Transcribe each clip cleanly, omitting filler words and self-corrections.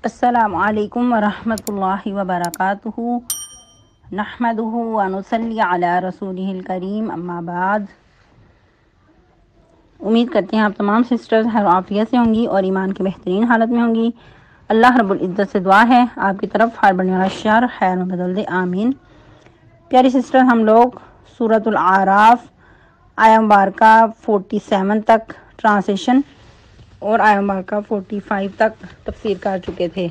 السلام علیکم ورحمۃ اللہ وبرکاتہ نحمدہ ونصلی علی رسولہ الکریم اما بعد۔ امید کرتے ہیں آپ تمام سسٹرز ہر عافیت سے ہوں گی اور ایمان کی بہترین حالت میں ہوں گی۔ اللہ رب العزت سے دعا ہے آپ کی طرف ہر بڑھنے والا شر خیر میں بدل دے، آمین۔ پیاری سسٹر، ہم لوگ سورۃ الاعراف آیہ مبارکہ 47 تک ٹرانسلیشن اور آیہ مبارکہ 45 تک تفسیر کر چکے تھے۔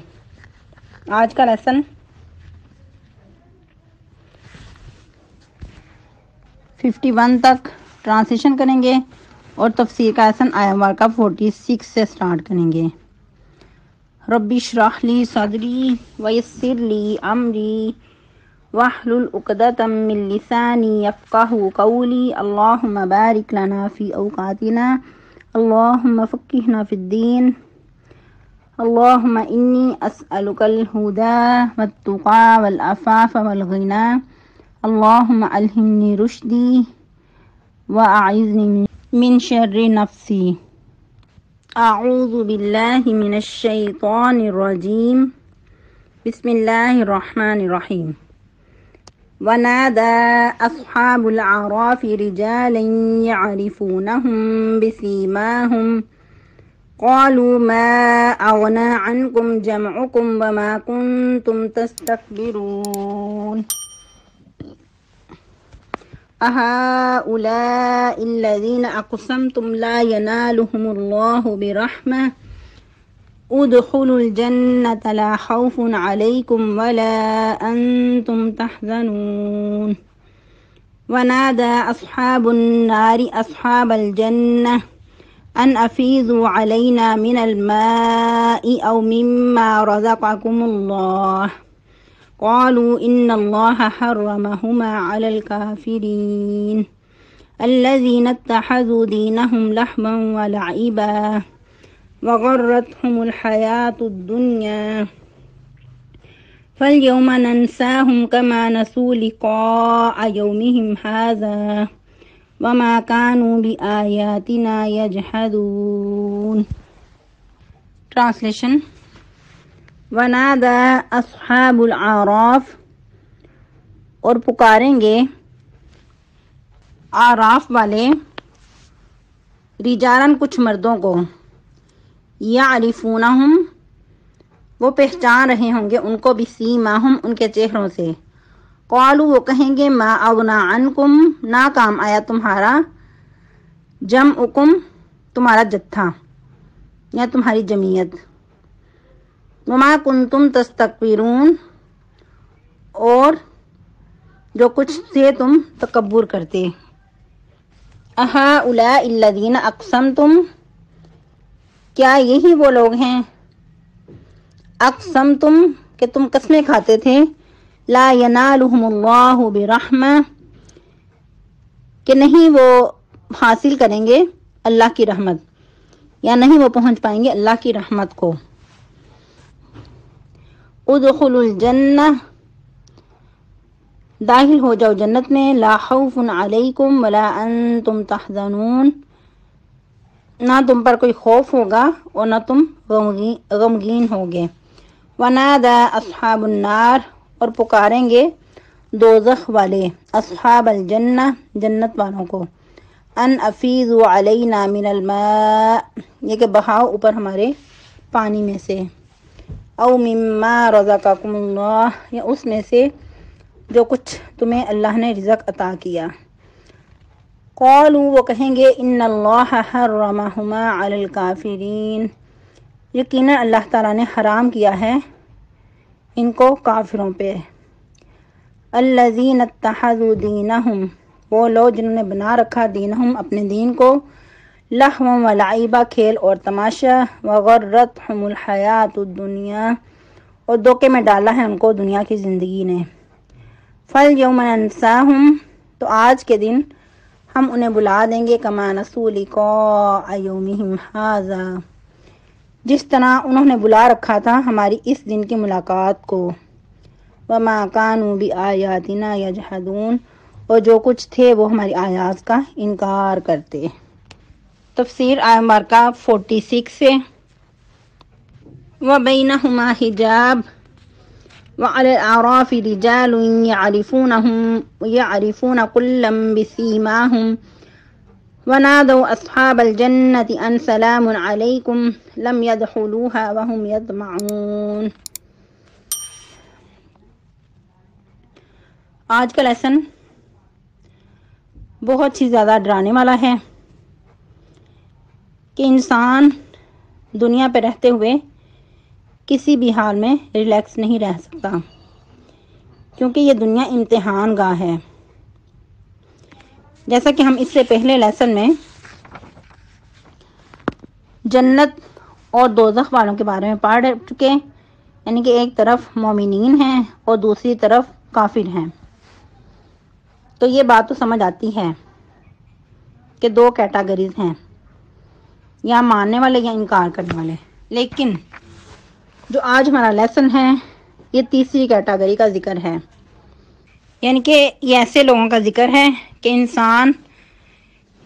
آج کا لیسن 51 تک ٹرانسلیشن کریں گے اور تفسیر کا لیسن آیہ مبارکہ 46 سے سٹارٹ کریں گے۔ رب اشرح لی صدری ویسر لی امری واحلل عقدۃ من لسانی یفقہوا قولی۔ اللہم بارک لنا فی اوقاتنا، اللہم فقہنا فی الدین، اللہم انی اسألک الہدی والتقی والعفاف والغنی، اللہم الہمنی رشدی واعذنی من شر نفسی۔ اعوذ باللہ من الشیطان الرجیم، بسم اللہ الرحمن الرحیم۔ ونادى أصحاب الأعراف رجالا يعرفونهم بسيماهم قالوا ما أغنى عنكم جمعكم وما كنتم تستكبرون أهؤلاء الذين أقسمتم لا ينالهم الله برحمة ادخلوا الجنة لا خوف عليكم ولا أنتم تحزنون ونادى أصحاب النار أصحاب الجنة أن أفيضوا علينا من الماء أو مما رزقكم الله قالوا إن الله حرمهما على الكافرين الذين اتخذوا دينهم لهوا ولعبا وغرتهم الحياة الدنيا فاليوم ننساهم كما نسوا لقاء يومهم هذا وما كانوا بآياتنا يجحدون۔ ٹرانسلیشن۔ ونادى اصحاب الاعراف، اور پکاریں گے اعراف والے، رجالن کچھ مردوں کو، یعرفونہم وہ پہچان رہے ہوں گے ان کو، بسیماہم ان کے چہروں سے، قالوا وہ کہیں گے، ما اغنا عنکم نہ کام آیا تمہارا، جمعکم تمہارا جتھا یا تمہاری جمعیت، وما کنتم تستکبرون اور جو کچھ تھے تم تکبر کرتے، اہؤلاء الذین اقسمتم کیا یہی وہ لوگ ہیں، اقسمتم کہ تم قسمیں کھاتے تھے، لا ینالہم اللہ برحمہ کہ نہیں وہ حاصل کریں گے اللہ کی رحمت، یا نہیں وہ پہنچ پائیں گے اللہ کی رحمت کو، ادخلوا الجنہ داخل ہو جاؤ جنت میں، لا خوف علیکم ولا انتم تحزنون نہ تم پر کوئی خوف ہوگا اور نہ تم غمگین ہوگے، ونادى اصحاب النار اور پکاریں گے دوزخ والے، اصحاب الجنہ جنت والوں کو، ان افیضوا علینا من الماء یہ کہ بہاؤ اوپر ہمارے پانی میں سے، او مما رزقکم اللہ یا اس میں سے جو کچھ تمہیں اللہ نے رزق عطا کیا، قالوا وہ کہیں گے، ان اللہ حرمہما علی الکافرین یقینا اللہ تعالیٰ نے حرام کیا ہے ان کو کافروں پہ، الذین اتخذوا دینہم وہ لوگ جنہوں نے بنا رکھا، دینہم اپنے دین کو، لہوا ولعبا کھیل اور تماشا، وغرتہم الحیات الدنیا اور دھوکے میں ڈالا ہے ان کو دنیا کی زندگی نے، فالیوم ننساہم تو آج کے دن ہم انہیں بلا دیں گے، کما نسوا لقاء یومہم ھذا جس طرح انہوں نے بلا رکھا تھا ہماری اس دن کی ملاقات کو، وما كانوا بآیاتنا یجحدون اور جو کچھ تھے وہ ہماری آیات کا انکار کرتے۔ تفسیر آیہ مبارکہ 46 سے وبينهما حجاب وعلى الأعراف رجال يعرفون كلا بسيماهم ونادوا أصحاب الجنة أن سلام عليكم لم يدخلوها وهم يطمعون۔ آج کا لیسن بہت ہی زیادہ ڈرانے والا ہے کہ انسان دنیا پہ رہتے ہوئے کسی بھی حال میں ریلیکس نہیں رہ سکتا، کیونکہ یہ دنیا امتحان گاہ ہے۔ جیسا کہ ہم اس سے پہلے لیسن میں جنت اور دوزخ والوں کے بارے میں پڑھ چکے، یعنی کہ ایک طرف مومنین ہیں اور دوسری طرف کافر ہیں، تو یہ بات تو سمجھ آتی ہے کہ دو کیٹاگریز ہیں، یا ماننے والے یا انکار کرنے والے۔ لیکن جو آج ہمارا لیسن ہے یہ تیسری کیٹاگری کا ذکر ہے، یعنی کہ یہ ایسے لوگوں کا ذکر ہے کہ انسان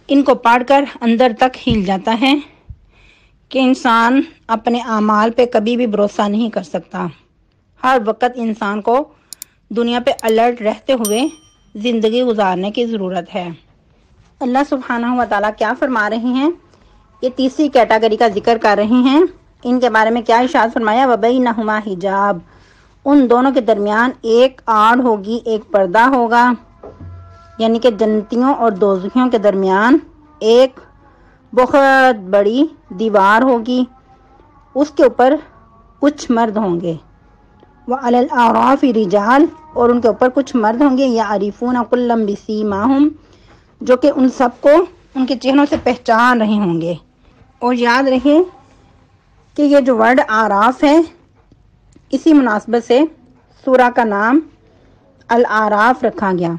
ان کو پڑھ کر اندر تک ہل جاتا ہے کہ انسان اپنے اعمال پہ کبھی بھی بھروسہ نہیں کر سکتا۔ ہر وقت انسان کو دنیا پہ الرٹ رہتے ہوئے زندگی گزارنے کی ضرورت ہے۔ اللہ سبحانہ و تعالیٰ کیا فرما رہے ہیں؟ یہ تیسری کیٹاگری کا ذکر کر رہے ہیں۔ ان کے بارے میں کیا ارشاد فرمایا؟ وبینہما حجاب، ان دونوں کے درمیان ایک آڑ ہوگی، ایک پردہ ہوگا، یعنی کہ جنتیوں اور دوزخیوں کے درمیان ایک بہت بڑی دیوار ہوگی، اس کے اوپر کچھ مرد ہوں گے، وعلی الاعراف رجال، اور ان کے اوپر کچھ مرد ہوں گے، یعرفون کلا بسیماہم، جو کہ ان سب کو ان کے چہروں سے پہچان رہے ہوں گے۔ اور یاد رہے کہ یہ جو ورڈ آراف ہے، اسی مناسبت سے سورہ کا نام الاعراف رکھا گیا۔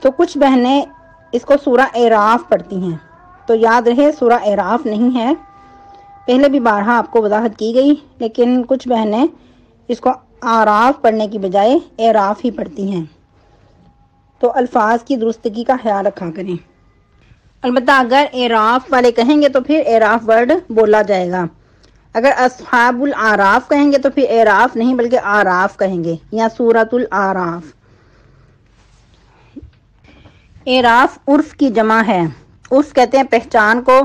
تو کچھ بہنیں اس کو سورہ اعراف پڑھتی ہیں، تو یاد رہے سورہ اعراف نہیں ہے، پہلے بھی بارہا آپ کو وضاحت کی گئی، لیکن کچھ بہنیں اس کو آراف پڑھنے کی بجائے اعراف ہی پڑھتی ہیں، تو الفاظ کی درستگی کا خیال رکھا کریں۔ البتہ اگر اعراف والے کہیں گے تو پھر اعراف ورڈ بولا جائے گا، اگر اصحاب الاعراف کہیں گے تو پھر اعراف نہیں بلکہ آراف کہیں گے، یا سورۃ الاعراف۔ اعراف عرف کی جمع ہے۔ عرف کہتے ہیں پہچان کو،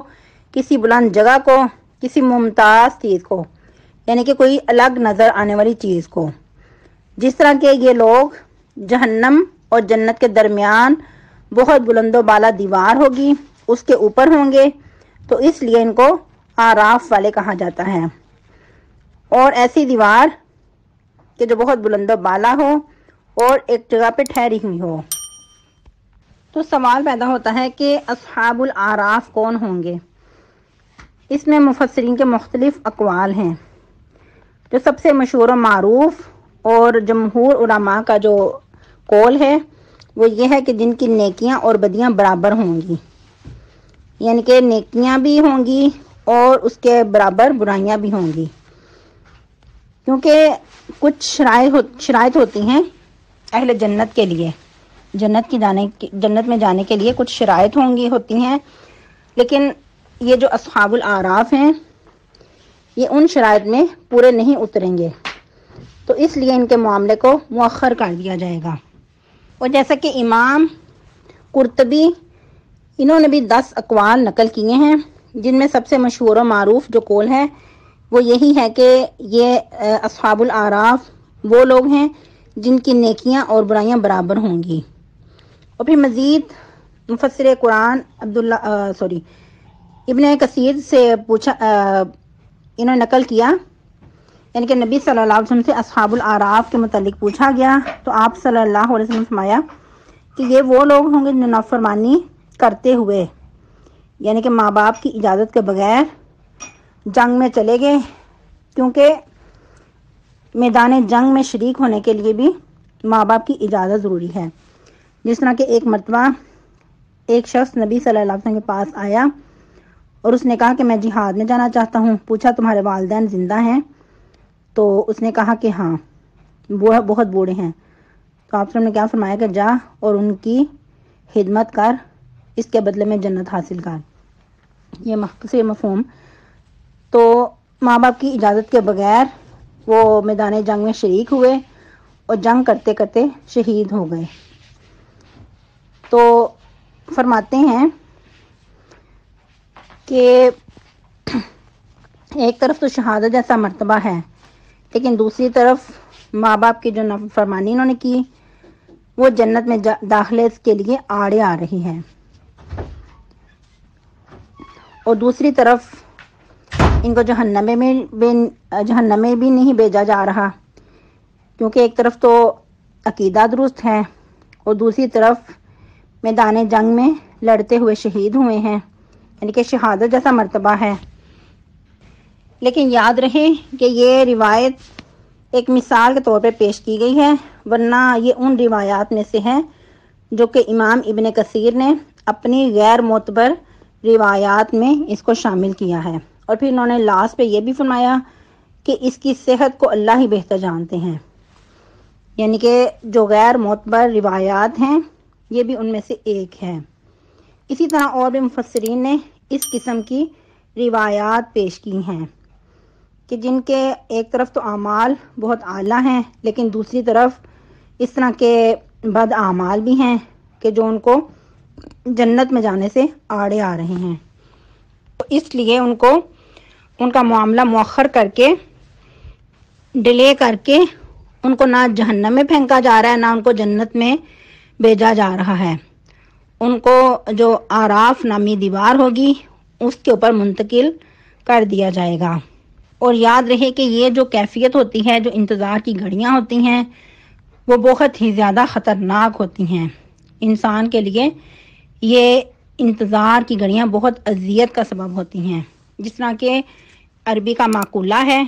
کسی بلند جگہ کو، کسی ممتاز چیز کو، یعنی کہ کوئی الگ نظر آنے والی چیز کو۔ جس طرح کہ یہ لوگ جہنم اور جنت کے درمیان بہت بلند و بالا دیوار ہوگی، اس کے اوپر ہوں گے، تو اس لیے ان کو آراف والے کہا جاتا ہے۔ اور ایسی دیوار کہ جو بہت بلند و بالا ہو اور ایک جگہ پہ ٹھہری ہوئی ہو۔ تو سوال پیدا ہوتا ہے کہ اصحاب الاعراف کون ہوں گے؟ اس میں مفسرین کے مختلف اقوال ہیں۔ جو سب سے مشہور و معروف اور جمہور علماء کا جو قول ہے وہ یہ ہے کہ جن کی نیکیاں اور بدیاں برابر ہوں گی، یعنی کہ نیکیاں بھی ہوں گی اور اس کے برابر برائیاں بھی ہوں گی، کیونکہ کچھ شرائط ہوتی ہیں اہل جنت کے لیے، جنت میں جانے کے لیے کچھ شرائط ہوتی ہیں، لیکن یہ جو اصحاب الاعراف ہیں یہ ان شرائط میں پورے نہیں اتریں گے، تو اس لیے ان کے معاملے کو مؤخر کر دیا جائے گا۔ اور جیسا کہ امام قرطبی انہوں نے بھی 10 اقوال نقل کیے ہیں، جن میں سب سے مشہور و معروف جو قول ہے وہ یہی ہے کہ یہ اصحاب الاعراف وہ لوگ ہیں جن کی نیکیاں اور برائیاں برابر ہوں گی۔ اور پھر مزید مفسر قرآن ابن کثیر سے پوچھا، انہوں نے نقل کیا، یعنی کہ نبی صلی اللہ علیہ وسلم سے اصحاب الاعراف کے متعلق پوچھا گیا، تو آپ صلی اللہ علیہ وسلم نے فرمایا کہ یہ وہ لوگ ہوں گے جو نافرمانی کرتے ہوئے، یعنی کہ ماں باپ کی اجازت کے بغیر جنگ میں چلے گئے، کیونکہ میدان جنگ میں شریک ہونے کے لیے بھی ماں باپ کی اجازت ضروری ہے۔ جس طرح کہ ایک مرتبہ ایک شخص نبی صلی اللہ علیہ وسلم کے پاس آیا اور اس نے کہا کہ میں جہاد میں جانا چاہتا ہوں۔ پوچھا تمہارے والدین زندہ ہیں؟ تو اس نے کہا کہ ہاں، وہ بہت بوڑھے ہیں۔ تو آپ نے کیا فرمایا کہ جا اور ان کی خدمت کر، اس کے بدلے میں جنت حاصل کر۔ یہ مختصر مفہوم۔ تو ماں باپ کی اجازت کے بغیر وہ میدان جنگ میں شریک ہوئے اور جنگ کرتے کرتے شہید ہو گئے۔ تو فرماتے ہیں کہ ایک طرف تو شہادت جیسا مرتبہ ہے، لیکن دوسری طرف ماں باپ کی جو نافرمانی انہوں نے کی وہ جنت میں داخلے کے لیے آڑے آ رہی ہے، اور دوسری طرف ان کو جہنم میں بھی نہیں بھیجا جا رہا، کیونکہ ایک طرف تو عقیدہ درست ہے اور دوسری طرف میدان جنگ میں لڑتے ہوئے شہید ہوئے ہیں، یعنی کہ شہادت جیسا مرتبہ ہے۔ لیکن یاد رہے کہ یہ روایت ایک مثال کے طور پہ پیش کی گئی ہے، ورنہ یہ ان روایات میں سے ہے جو کہ امام ابن کثیر نے اپنی غیر معتبر روایات میں اس کو شامل کیا ہے، اور پھر انہوں نے لاسٹ پہ یہ بھی فرمایا کہ اس کی صحت کو اللہ ہی بہتر جانتے ہیں، یعنی کہ جو غیر معتبر روایات ہیں یہ بھی ان میں سے ایک ہے۔ اسی طرح اور بھی مفسرین نے اس قسم کی روایات پیش کی ہیں کہ جن کے ایک طرف تو اعمال بہت اعلیٰ ہیں، لیکن دوسری طرف اس طرح کے بد اعمال بھی ہیں کہ جو ان کو جنت میں جانے سے آڑے آ رہے ہیں، تو اس لیے ان کا معاملہ مؤخر کر کے ڈیلے کر کے ان کو نہ جہنم میں پھینکا جا رہا ہے نہ ان کو جنت میں بھیجا جا رہا ہے، ان کو جو آراف نامی دیوار ہوگی اس کے اوپر منتقل کر دیا جائے گا۔ اور یاد رہے کہ یہ جو کیفیت ہوتی ہے، جو انتظار کی گھڑیاں ہوتی ہیں، وہ بہت ہی زیادہ خطرناک ہوتی ہیں انسان کے لیے۔ یہ انتظار کی گھڑیاں بہت اذیت کا سبب ہوتی ہیں، جس طرح کہ عربی کا مقولہ ہے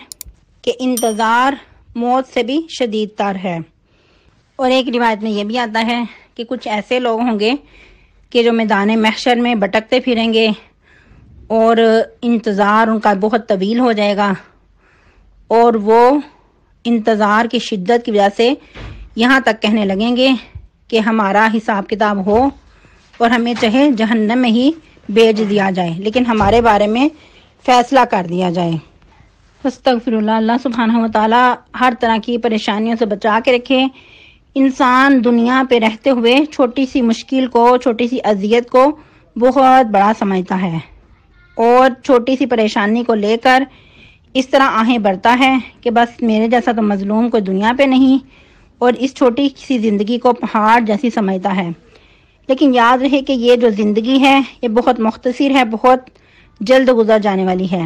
کہ انتظار موت سے بھی شدید تر ہے۔ اور ایک روایت میں یہ بھی آتا ہے کہ کچھ ایسے لوگ ہوں گے کہ جو میدان محشر میں بھٹکتے پھریں گے اور انتظار ان کا بہت طویل ہو جائے گا، اور وہ انتظار کی شدت کی وجہ سے یہاں تک کہنے لگیں گے کہ ہمارا حساب کتاب ہو اور ہمیں چاہے جہنم میں ہی بھیج دیا جائے، لیکن ہمارے بارے میں فیصلہ کر دیا جائے۔ استغفر اللہ۔ اللہ سبحانہ و تعالی ہر طرح کی پریشانیوں سے بچا کے رکھے۔ انسان دنیا پہ رہتے ہوئے چھوٹی سی مشکل کو، چھوٹی سی اذیت کو بہت بڑا سمجھتا ہے، اور چھوٹی سی پریشانی کو لے کر اس طرح آہیں بھرتا ہے کہ بس میرے جیسا تو مظلوم کوئی دنیا پہ نہیں، اور اس چھوٹی سی زندگی کو پہاڑ جیسی سمجھتا ہے۔ لیکن یاد رہے کہ یہ جو زندگی ہے یہ بہت مختصر ہے، بہت جلد گزر جانے والی ہے،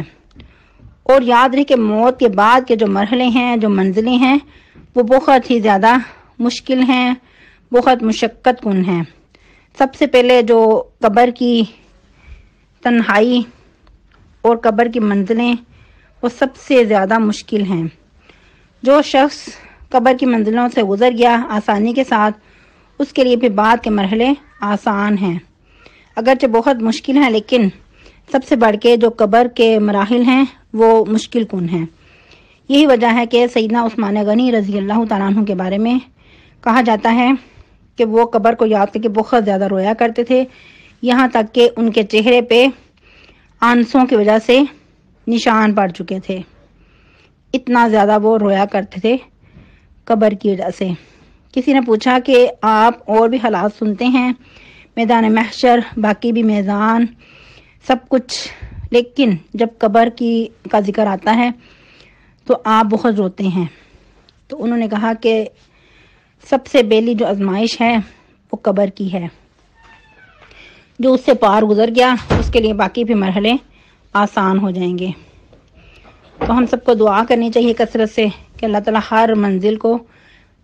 اور یاد رہے کہ موت کے بعد کے جو مرحلے ہیں، جو منزلیں ہیں، وہ بہت ہی زیادہ مشکل ہیں، بہت مشقت کن ہیں۔ سب سے پہلے جو قبر کی تنہائی اور قبر کی منزلیں وہ سب سے زیادہ مشکل ہیں۔ جو شخص قبر کی منزلوں سے گزر گیا آسانی کے ساتھ، اس کے لیے پھر بعد کے مرحلے آسان ہیں، اگرچہ بہت مشکل ہیں، لیکن سب سے بڑھ کے جو قبر کے مراحل ہیں وہ مشکل کن ہیں۔ یہی وجہ ہے کہ سیدنا عثمان غنی رضی اللہ تعالیٰ عنہ کے بارے میں کہا جاتا ہے کہ وہ قبر کو یاد کر کے بہت زیادہ رویا کرتے تھے، یہاں تک کہ ان کے چہرے پہ آنسوں کی وجہ سے نشان پڑ چکے تھے، اتنا زیادہ وہ رویا کرتے تھے قبر کی وجہ سے۔ کسی نے پوچھا کہ آپ اور بھی حالات سنتے ہیں، میدان محشر، باقی بھی میدان، سب کچھ، لیکن جب قبر کا ذکر آتا ہے تو آپ بہت روتے ہیں۔ تو انہوں نے کہا کہ سب سے پہلی جو آزمائش ہے وہ قبر کی ہے، جو اس سے پار گزر گیا اس کے لیے باقی بھی مرحلے آسان ہو جائیں گے۔ تو ہم سب کو دعا کرنی چاہیے کثرت سے کہ اللہ تعالیٰ ہر منزل کو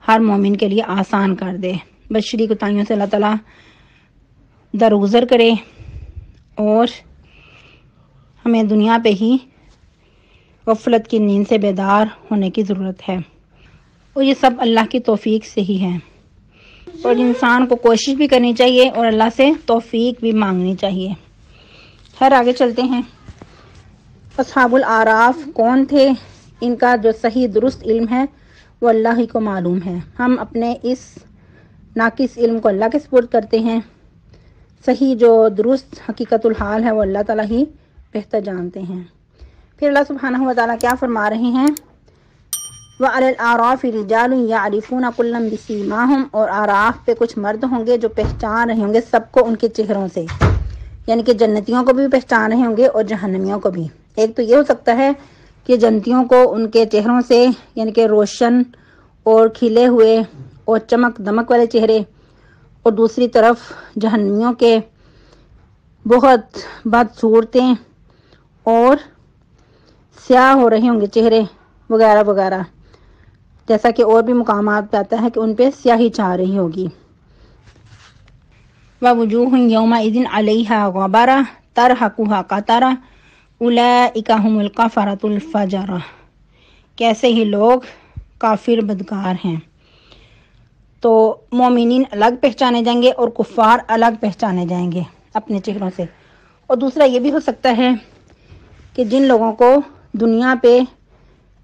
ہر مومن کے لیے آسان کر دے، بشری کوتاہیوں سے اللہ تعالیٰ درگزر کرے، اور ہمیں دنیا پہ ہی غفلت کی نیند سے بیدار ہونے کی ضرورت ہے، اور یہ سب اللہ کی توفیق سے ہی ہے، اور انسان کو کوشش بھی کرنی چاہیے اور اللہ سے توفیق بھی مانگنی چاہیے۔ خیر آگے چلتے ہیں۔ اصحاب الاعراف کون تھے؟ ان کا جو صحیح درست علم ہے وہ اللہ ہی کو معلوم ہے، ہم اپنے اس ناقص علم کو اللہ کے سپرد کرتے ہیں، صحیح جو درست حقیقت الحال ہے وہ اللہ تعالیٰ ہی بہتر جانتے ہیں۔ پھر اللہ سبحانہ و تعالیٰ کیا فرما رہے ہیں، وَعَلَى الْأَعْرَافِ رِجَالٌ يَعْرِفُونَ كُلًّا بِسِيمَاهُمْ، اور آراف پہ کچھ مرد ہوں گے جو پہچان رہے ہوں گے سب کو ان کے چہروں سے، یعنی کہ جنتیوں کو بھی پہچان رہے ہوں گے اور جہنمیوں کو بھی۔ ایک تو یہ ہو سکتا ہے کہ جنتیوں کو ان کے چہروں سے، یعنی کہ روشن اور کھلے ہوئے اور چمک دمک والے چہرے، اور دوسری طرف جہنمیوں کے بہت بدصورتیں اور سیاہ ہو رہے ہوں گے چہرے وغیرہ وغیرہ، جیسا کہ اور بھی مقامات پہ آتا ہے کہ ان پہ سیاہی چھا رہی ہوگی۔ وَوُجُوهٌ يَوْمَئِذٍ عَلَيْهَا غَبَرَةٌ تَرْهَقُهَا قَتَرَةٌ أُولَئِكَ هُمُ الْكَفَرَةُ الْفَجَرَةُ، کیسے ہی لوگ کافر بدکار ہیں۔ تو مومنین الگ پہچانے جائیں گے اور کفار الگ پہچانے جائیں گے اپنے چہروں سے۔ اور دوسرا یہ بھی ہو سکتا ہے کہ جن لوگوں کو دنیا پہ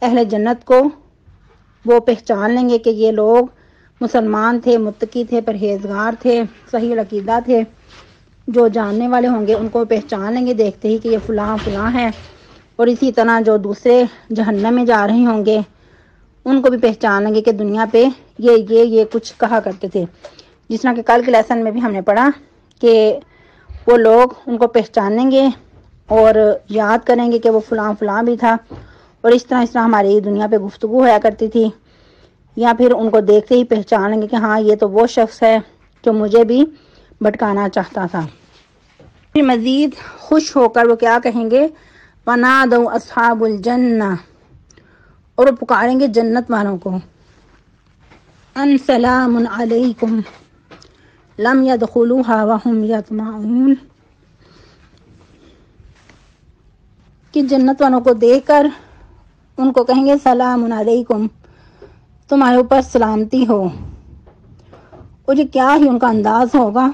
اہل جنت کو وہ پہچان لیں گے کہ یہ لوگ مسلمان تھے، متقی تھے، پرہیزگار تھے، صحیح العقیدہ تھے، جو جاننے والے ہوں گے ان کو پہچان لیں گے دیکھتے ہی کہ یہ فلاں فلاں ہے۔ اور اسی طرح جو دوسرے جہنم میں جا رہے ہوں گے ان کو بھی پہچان لیں گے کہ دنیا پہ یہ کچھ کہا کرتے تھے، جس طرح کہ کل کے لیسن میں بھی ہم نے پڑھا کہ وہ لوگ ان کو پہچانیں گے اور یاد کریں گے کہ وہ فلاں فلاں بھی تھا، اور اس طرح ہماری دنیا پہ گفتگو ہوا کرتی تھی، یا پھر ان کو دیکھتے ہی پہچانیں گے کہ ہاں یہ تو وہ شخص ہے جو مجھے بھی بھٹکانا چاہتا تھا۔ پھر مزید خوش ہو کر وہ کیا کہیں گے، وَنَادَوْا أَصْحَابُ الْجَنَّةِ، اور وہ پکاریں گے جنت والوں کو، ان سلام علیکم لم يدخلوها وهم يطمعون، کہ جنت والوں کو دیکھ کر ان کو کہیں گے سلام علیکم، تمہارے اوپر سلامتی ہو۔ اور یہ کیا ہی ان کا انداز ہوگا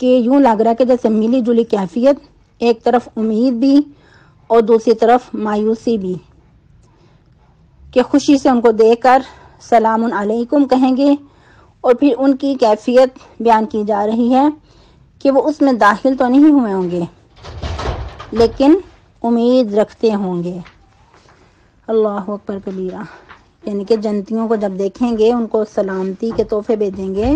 کہ یوں لگ رہا ہے کہ جیسے ملی جلی کیفیت، ایک طرف امید بھی اور دوسری طرف مایوسی بھی، کہ خوشی سے ان کو دیکھ کر سلام علیکم کہیں گے، اور پھر ان کی کیفیت بیان کی جا رہی ہے کہ وہ اس میں داخل تو نہیں ہوئے ہوں گے لیکن امید رکھتے ہوں گے۔ اللہ اکبر کبیرہ، یعنی کہ جنتیوں کو جب دیکھیں گے ان کو سلامتی کے تحفے بھیجیں گے،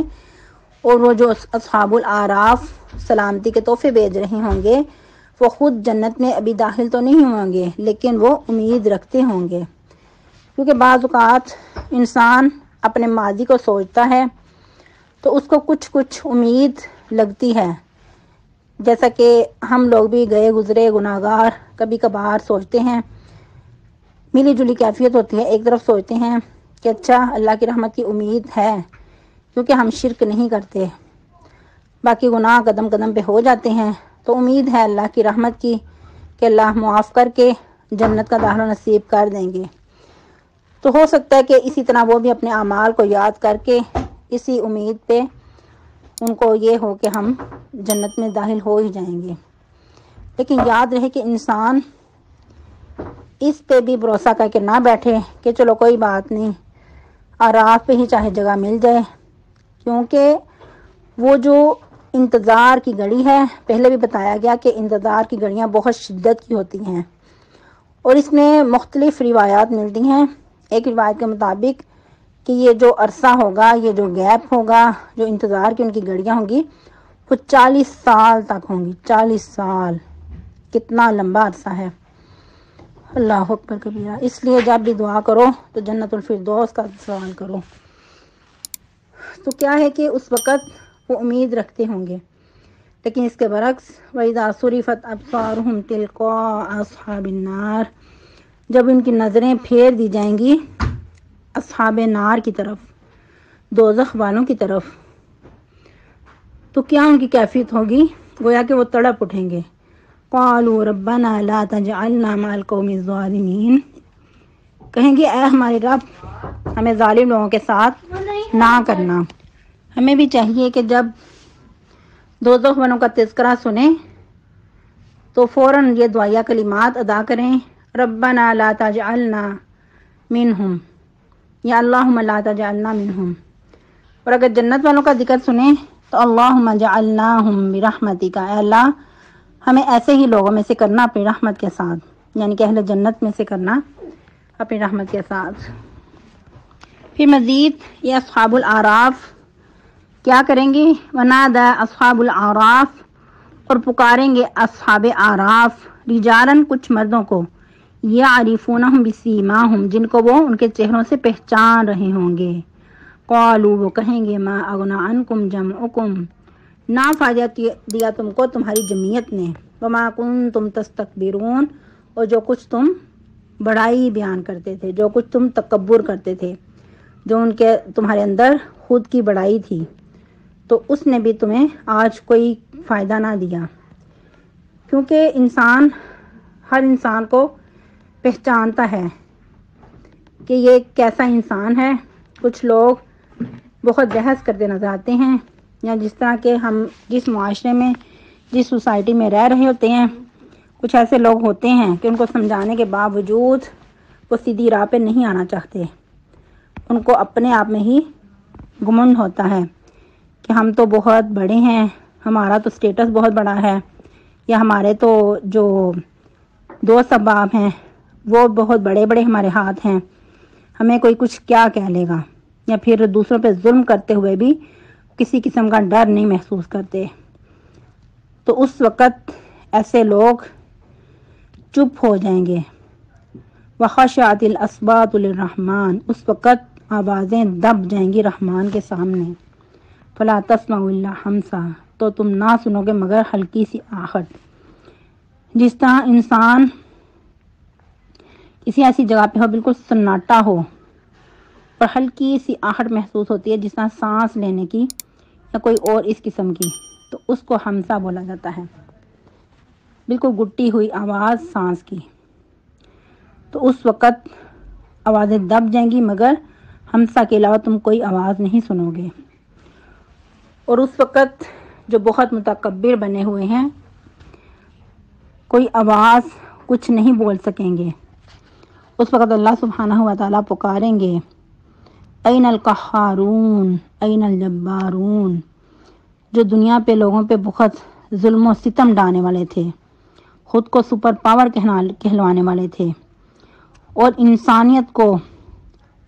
اور وہ جو اصحاب الاعراف سلامتی کے تحفے بھیج رہے ہوں گے وہ خود جنت میں ابھی داخل تو نہیں ہوں گے لیکن وہ امید رکھتے ہوں گے، کیونکہ بعض اوقات انسان اپنے ماضی کو سوچتا ہے تو اس کو کچھ امید لگتی ہے، جیسا کہ ہم لوگ بھی گئے گزرے گناہگار کبھی کبھار سوچتے ہیں، ملی جلی کیفیت ہوتی ہے، ایک طرف سوچتے ہیں کہ اچھا اللہ کی رحمت کی امید ہے کیونکہ ہم شرک نہیں کرتے، باقی گناہ قدم قدم پہ ہو جاتے ہیں، تو امید ہے اللہ کی رحمت کی کہ اللہ معاف کر کے جنت کا داخلہ نصیب کر دیں گے۔ تو ہو سکتا ہے کہ اسی طرح وہ بھی اپنے اعمال کو یاد کر کے اسی امید پہ ان کو یہ ہو کہ ہم جنت میں داخل ہو ہی جائیں گے، لیکن یاد رہے کہ انسان اس پہ بھی بھروسہ کر کے نہ بیٹھے کہ چلو کوئی بات نہیں آراف پہ ہی چاہے جگہ مل جائے، کیونکہ وہ جو انتظار کی گھڑی ہے، پہلے بھی بتایا گیا کہ انتظار کی گھڑیاں بہت شدت کی ہوتی ہیں، اور اس میں مختلف روایات ملتی ہیں۔ ایک روایت کے مطابق کہ یہ جو عرصہ ہوگا، یہ جو گیپ ہوگا، جو انتظار کی ان کی گھڑیاں ہوں گی وہ 40 سال تک ہوں گی۔ 40 سال کتنا لمبا عرصہ ہے، اللہ اکبر کبیرہ۔ اس لیے جب بھی دعا کرو تو جنت الفردوس کا سوال کرو۔ تو کیا ہے کہ اس وقت وہ امید رکھتے ہوں گے، لیکن اس کے برعکس وَإِذَا صُرِفَتْ أَبْصَارُهُمْ تِلْقَاءَ أَصْحَابِ النَّارِ، جب ان کی نظریں پھیر دی جائیں گی اصحاب نار کی طرف، دوزخ والوں کی طرف، تو کیا ان کی کیفیت ہوگی، گویا کہ وہ تڑپ اٹھیں گے، قَالُوا رَبَّنَا لَا تَجْعَلْنَا مَعَ الْقَوْمِ الظَّالِمِينَ، کہیں گے اے ہمارے رب ہمیں ظالم لوگوں کے ساتھ نہ کرنا۔ ہمیں بھی چاہیے کہ جب دوزخ والوں کا تذکرہ سنیں تو فوراً یہ دعائیہ کلمات ادا کریں، ربنا لا تجعلنا منہم، یا اللہم لا تجعلنا منہم، اور اگر جنت والوں کا ذکر سنیں تو اللہم جعلناہم برحمتک، اے اللہ ہمیں ایسے ہی لوگوں میں سے کرنا اپنی رحمت کے ساتھ۔ یعنی کہ اہل جنت میں سے کرنا اپنی رحمت کے ساتھ۔ پھر مزید یہ اصحاب الاعراف کیا کریں گے؟ ونادى اصحاب الاعراف، اور پکاریں گے اصحاب اعراف، رجالن کچھ مردوں کو، یعرفونہم بسیماہم جن کو وہ ان کے چہروں سے پہچان رہے ہوں گے۔ قالوا وہ کہیں گے ما اغنی عنکم جمعکم، نہ فائدہ دیا تم کو تمہاری جمعیت نے، وما کنتم تستکبرون، اور جو کچھ تم بڑائی بیان کرتے تھے، جو کچھ تم تکبر کرتے تھے، جو ان کے تمہارے اندر خود کی بڑائی تھی، تو اس نے بھی تمہیں آج کوئی فائدہ نہ دیا، کیونکہ ہر انسان کو پہچانتا ہے کہ یہ کیسا انسان ہے۔ کچھ لوگ بہت بحث کرتے نظر آتے ہیں، یا جس طرح کہ ہم جس معاشرے میں جس سوسائٹی میں رہ رہے ہوتے ہیں، کچھ ایسے لوگ ہوتے ہیں کہ ان کو سمجھانے کے باوجود وہ سیدھی راہ پہ نہیں آنا چاہتے، ان کو اپنے آپ میں ہی گمنڈ ہوتا ہے کہ ہم تو بہت بڑے ہیں، ہمارا تو سٹیٹس بہت بڑا ہے، یا ہمارے تو جو دوست احباب ہیں وہ بہت بڑے بڑے ہمارے ہاتھ ہیں، ہمیں کوئی کچھ کیا کہہ لے گا، یا پھر دوسروں پہ ظلم کرتے ہوئے بھی کسی قسم کا ڈر نہیں محسوس کرتے۔ تو اس وقت ایسے لوگ چپ ہو جائیں گے۔ وخشعت الاصوات للرحمن، اس وقت آوازیں دب جائیں گی رحمان کے سامنے۔ فلا تسمعوا الا ہمسا، تو تم نہ سنو گے مگر ہلکی سی آہٹ۔ جس طرح انسان کسی ایسی جگہ پہ ہو بالکل سناٹا ہو اور ہلکی سی آہٹ محسوس ہوتی ہے، جس طرح سانس لینے کی یا کوئی اور اس قسم کی، تو اس کو ہمسا بولا جاتا ہے، بالکل گٹی ہوئی آواز سانس کی۔ تو اس وقت آوازیں دب جائیں گی مگر ہمسا کے علاوہ تم کوئی آواز نہیں سنو گے۔ اور اس وقت جو بہت متکبر بنے ہوئے ہیں کوئی آواز کچھ نہیں بول سکیں گے۔ اس وقت اللہ سبحانہ و تعالیٰ پکاریں گے این القہارون این الجبارون، جو دنیا پہ لوگوں پہ بہت ظلم و ستم ڈھانے والے تھے، خود کو سپر پاور کہلوانے والے تھے، اور انسانیت کو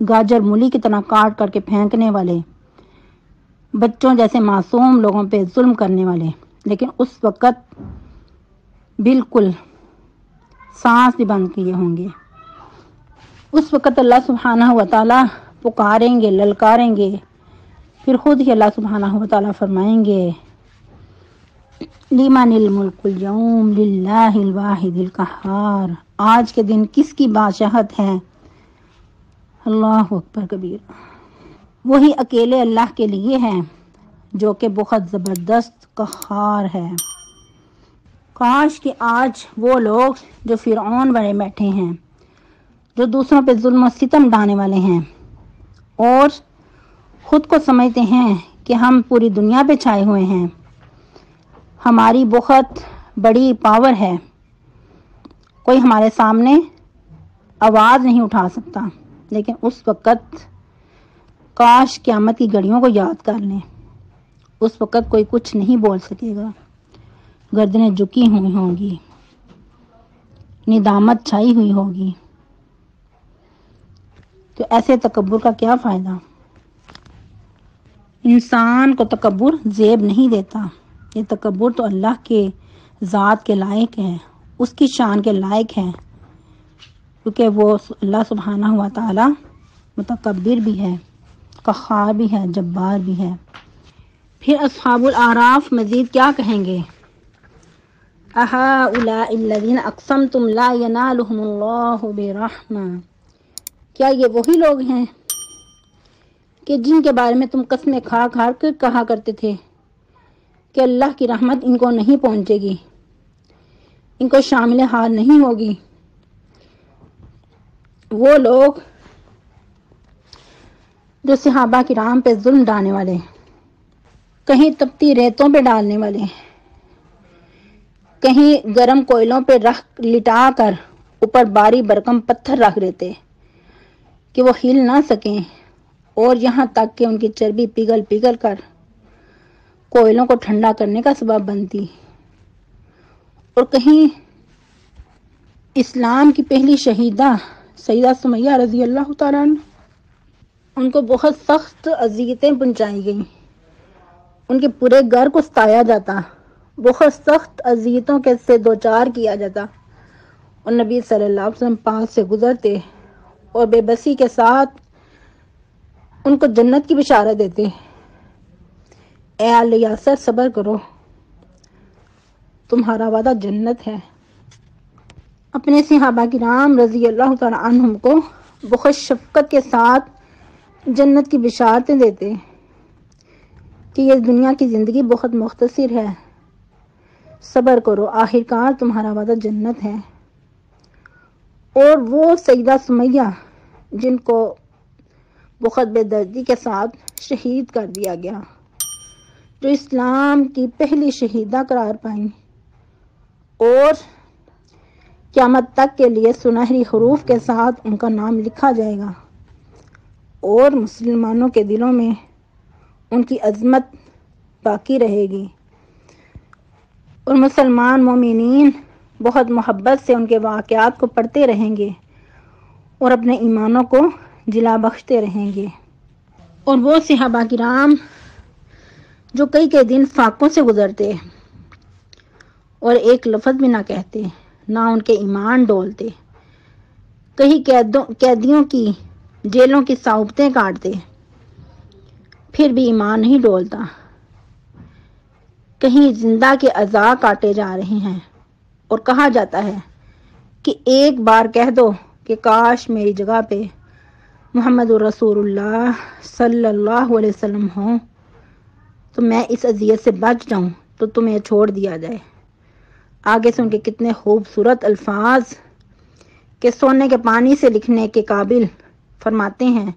گاجر مولی کی طرح کاٹ کر کے پھینکنے والے، بچوں جیسے معصوم لوگوں پہ ظلم کرنے والے، لیکن اس وقت بالکل سانس بھی بند کیے ہوں گے۔ اس وقت اللہ سبحانہ و تعالیٰ پکاریں گے، للکاریں گے، پھر خود ہی اللہ سبحانہ و تعالیٰ فرمائیں گے لمن الملک اليوم للہ الواحد القہار، آج کے دن کس کی بادشاہت ہے؟ اللہ اکبر کبیر، وہی اکیلے اللہ کے لیے ہے جو کہ بہت زبردست قہار ہے۔ کاش کہ آج وہ لوگ جو فرعون بنے بیٹھے ہیں، جو دوسروں پہ ظلم و ستم ڈھانے والے ہیں اور خود کو سمجھتے ہیں کہ ہم پوری دنیا پہ چھائے ہوئے ہیں، ہماری بہت بڑی پاور ہے، کوئی ہمارے سامنے آواز نہیں اٹھا سکتا، لیکن اس وقت کاش قیامت کی گھڑیوں کو یاد کر لیں، اس وقت کوئی کچھ نہیں بول سکے گا، گردنیں جھکی ہوئی ہوں گی، ندامت چھائی ہوئی ہوگی۔ تو ایسے تکبر کا کیا فائدہ؟ انسان کو تکبر زیب نہیں دیتا، یہ تکبر تو اللہ کے ذات کے لائق ہے، اس کی شان کے لائق ہے، کیونکہ وہ اللہ سبحانہ و تعالی متکبر بھی ہے، قہار بھی ہے، جبار بھی ہے۔ پھر اصحاب الاعراف مزید کیا کہیں گے؟ اہؤلاء الذین اقسمتم لا ینالہم اللہ برحمہ، کیا یہ وہی لوگ ہیں کہ جن کے بارے میں تم قسمیں کھا کھا کر کہا کرتے تھے کہ اللہ کی رحمت ان کو نہیں پہنچے گی، ان کو شامل حال نہیں ہوگی؟ وہ لوگ جو صحابہ کرام پہ ظلم ڈالنے والے، کہیں تپتی ریتوں پہ ڈالنے والے، کہیں گرم کوئلوں پہ رکھ لٹا کر اوپر باری برکم پتھر رکھ دیتے کہ وہ ہل نہ سکیں، اور یہاں تک کہ ان کی چربی پگھل پگھل کر کوئلوں کو ٹھنڈا کرنے کا سبب بنتی، اور کہیں اسلام کی پہلی شہیدہ سیدہ سمیہ رضی اللہ تعالیٰ عنہ، ان کو بہت سخت اذیتیں پہنچائی گئیں، ان کے پورے گھر کو ستایا جاتا، بہت سخت اذیتوں کے سے دوچار کیا جاتا، اور نبی صلی اللہ علیہ وسلم پاس سے گزرتے اور بے بسی کے ساتھ ان کو جنت کی بشارت دیتے، اے آل یاسر صبر کرو، تمہارا وعدہ جنت ہے۔ اپنے صحابہ کرام رضی اللہ تعالیٰ عنہم کو بہت شفقت کے ساتھ جنت کی بشارتیں دیتے کہ یہ دنیا کی زندگی بہت مختصر ہے، صبر کرو، آخرکار تمہارا وعدہ جنت ہے۔ اور وہ سیدہ سمیہ جن کو بہت بے دردی کے ساتھ شہید کر دیا گیا، جو اسلام کی پہلی شہیدہ قرار پائیں اور قیامت تک کے لیے سنہری حروف کے ساتھ ان کا نام لکھا جائے گا، اور مسلمانوں کے دلوں میں ان کی عظمت باقی رہے گی، اور مسلمان مومنین بہت محبت سے ان کے واقعات کو پڑھتے رہیں گے اور اپنے ایمانوں کو جلا بخشتے رہیں گے۔ اور وہ صحابہ کرام جو کئی کئی دن فاقوں سے گزرتے اور ایک لفظ بھی نہ کہتے، نہ ان کے ایمان ڈولتے، کئی قیدیوں کی جیلوں کی صعوبتیں کاٹتے، پھر بھی ایمان نہیں ڈولتا، کہیں زندہ کے اعضاء کاٹے جا رہے ہیں، اور کہا جاتا ہے کہ ایک بار کہہ دو کہ کاش میری جگہ پہ محمد رسول اللہ صلی اللہ علیہ وسلم ہوں تو میں اس اذیت سے بچ جاؤں، تو تمہیں چھوڑ دیا جائے۔ آگے سے ان کے کتنے خوبصورت الفاظ کہ سونے کے پانی سے لکھنے کے قابل، فرماتے ہیں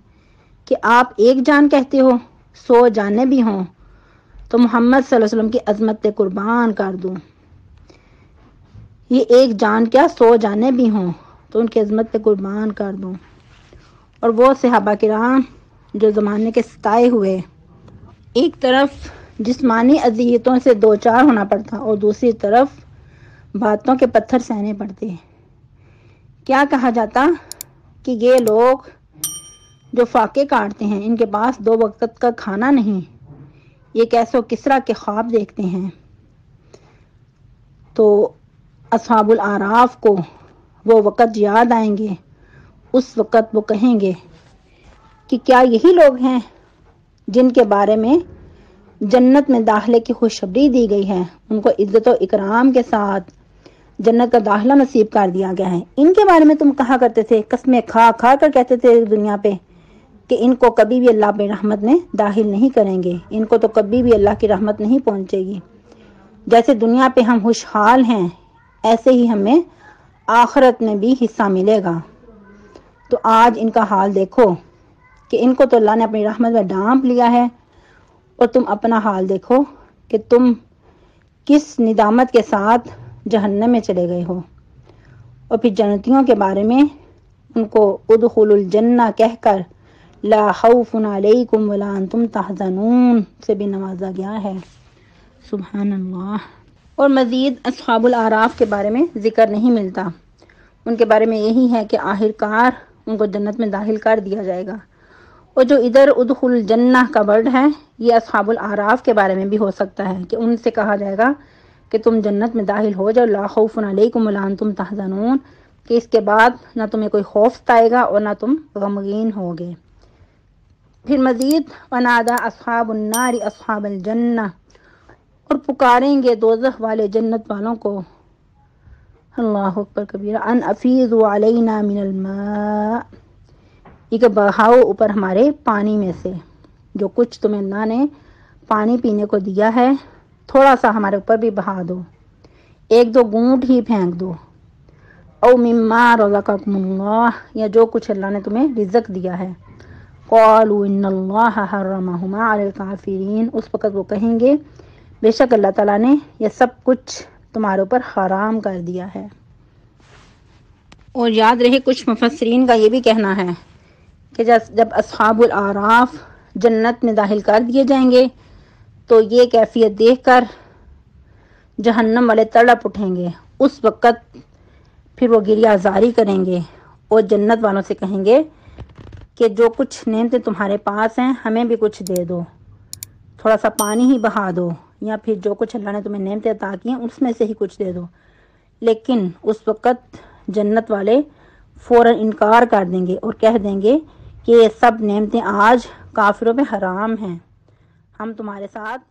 کہ آپ ایک جان کہتے ہو، 100 جانیں بھی ہوں تو محمد صلی اللہ علیہ وسلم کی عظمت پہ قربان کر دوں۔ یہ ایک جان کیا، 100 جانیں بھی ہوں تو ان کی عظمت پہ قربان کر دوں۔ اور وہ صحابہ کرام جو زمانے کے ستائے ہوئے، ایک طرف جسمانی اذیتوں سے دوچار ہونا پڑتا اور دوسری طرف باتوں کے پتھر سہنے پڑتے، کیا کہا جاتا کہ یہ لوگ جو فاقے کاٹتے ہیں ان کے پاس 2 وقت کا کھانا نہیں، یہ کیسو کسرا کے خواب دیکھتے ہیں۔ تو اصحاب الاعراف کو وہ وقت یاد آئیں گے، اس وقت وہ کہیں گے کہ کیا یہی لوگ ہیں جن کے بارے میں جنت میں داخلے کی خوشخبری دی گئی ہے، ان کو عزت و اکرام کے ساتھ جنت کا داخلہ نصیب کر دیا گیا ہے، ان کے بارے میں تم کہا کرتے تھے، قسمیں کھا کھا کر کہتے تھے دنیا پہ کہ ان کو کبھی بھی اللہ پہ رحمت میں داخل نہیں کریں گے، ان کو تو کبھی بھی اللہ کی رحمت نہیں پہنچے گی۔ جیسے دنیا پہ ہم خوشحال ہیں ایسے ہی ہمیں آخرت میں بھی حصہ ملے گا۔ تو آج ان کا حال دیکھو کہ ان کو تو اللہ نے اپنی رحمت میں ڈانپ لیا ہے، اور تم اپنا حال دیکھو کہ تم کس ندامت کے ساتھ جہنم میں چلے گئے ہو۔ اور پھر جنتیوں کے بارے میں ان کو ادخلوا الجنہ کہہ کر لا خوف علیکم ولا انتم تحزنون سے بھی نوازا گیا ہے۔ سبحان اللہ۔ اور مزید اصحاب الاعراف کے بارے میں ذکر نہیں ملتا، ان کے بارے میں یہی ہے کہ آخرکار ان کو جنت میں داخل کر دیا جائے گا۔ اور جو ادھر ادخل الجنہ کا ورڈ ہے، یہ اصحاب الاعراف کے بارے میں بھی ہو سکتا ہے کہ ان سے کہا جائے گا کہ تم جنت میں داخل ہو جاؤ، لا خوف علیکم ولا انتم تحزنون، کہ اس کے بعد نہ تمہیں کوئی خوف ستائے گا اور نہ تم غمگین ہوگے۔ پھر مزید ونادى اصحاب النار اصحاب الجنہ، اور پکاریں گے دوزخ والے جنت والوں کو، اللہ اکبر کبیرہ، ان افیضوا علینا من الماء، یہ کہ بہاؤ اوپر ہمارے پانی میں سے، جو کچھ تمہیں اللہ نے پانی پینے کو دیا ہے تھوڑا سا ہمارے اوپر بھی بہا دو، 1-2 گھونٹ ہی پھینک دو، او مما رزقکم اللہ، یا جو کچھ اللہ نے تمہیں رزق دیا ہے، قالوا ان اللہ حرمہما علی الکافرین، اس وقت وہ کہیں گے بے شک اللہ تعالیٰ نے یہ سب کچھ تمہارے اوپر حرام کر دیا ہے۔ اور یاد رہے کچھ مفسرین کا یہ بھی کہنا ہے کہ جب اصحاب الاعراف جنت میں داخل کر دیے جائیں گے تو یہ کیفیت دیکھ کر جہنم والے تڑپ اٹھیں گے، اس وقت پھر وہ گریہ زاری کریں گے اور جنت والوں سے کہیں گے کہ جو کچھ نعمتیں تمہارے پاس ہیں ہمیں بھی کچھ دے دو، تھوڑا سا پانی ہی بہا دو، یا پھر جو کچھ اللہ نے تمہیں نعمتیں عطا کی ہیں اس میں سے ہی کچھ دے دو۔ لیکن اس وقت جنت والے فوراً انکار کر دیں گے اور کہہ دیں گے کہ یہ سب نعمتیں آج کافروں پہ حرام ہیں، ہم تمہارے ساتھ